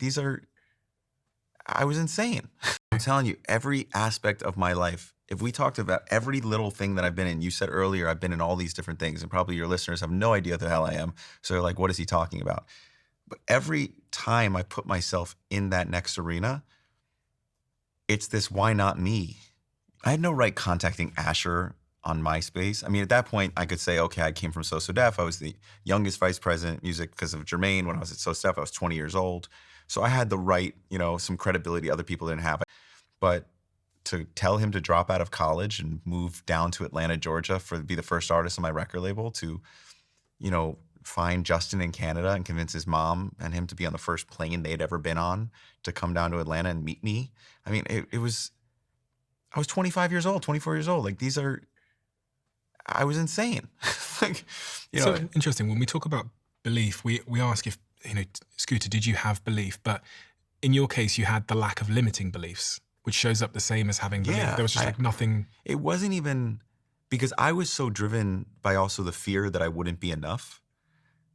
Like I was insane. I'm telling you, every aspect of my life, if we talked about every little thing that I've been in, you said earlier, I've been in all these different things, and probably your listeners have no idea what the hell I am. So they're like, what is he talking about? But every time I put myself in that next arena, it's this why not me? I had no right contacting Asher on MySpace. I mean, at that point, I could say, okay, I came from So So Def. I was the youngest vice president of music because of Jermaine. When I was at So So Def, I was 20 years old. So I had the right, some credibility other people didn't have. But to tell him to drop out of college and move down to Atlanta, Georgia for be the first artist on my record label, to, find Justin in Canada and convince his mom and him to be on the first plane they'd ever been on to come down to Atlanta and meet me. I mean, I was 25 years old, 24 years old. Like I was insane. like, So interesting. When we talk about belief, we ask if, Scooter, did you have belief? But in your case, you had the lack of limiting beliefs, which shows up the same as having belief. Yeah, There was just nothing. It wasn't even because I was so driven by also the fear that I wouldn't be enough,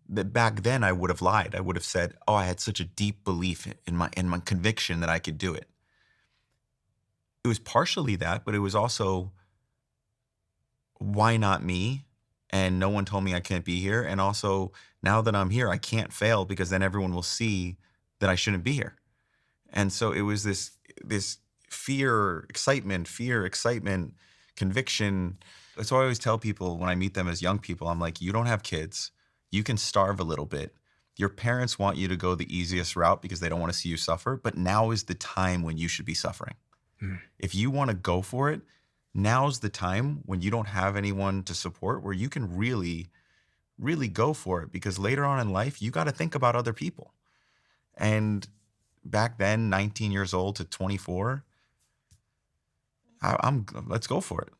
that back then I would have lied. I would have said, oh, I had such a deep belief in my conviction that I could do it. It was partially that, but it was also, why not me? And no one told me I can't be here. And also, now that I'm here, I can't fail because then everyone will see that I shouldn't be here. And so it was this fear, excitement, conviction. That's why I always tell people when I meet them as young people, I'm like, you don't have kids. You can starve a little bit. Your parents want you to go the easiest route because they don't want to see you suffer. But now is the time when you should be suffering. If you want to go for it, now's the time when you don't have anyone to support where you can really, really go for it. Because later on in life, you got to think about other people. And back then, 19 years old to 24, let's go for it.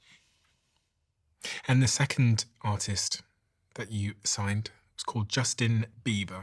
And the second artist that you signed was called Justin Bieber.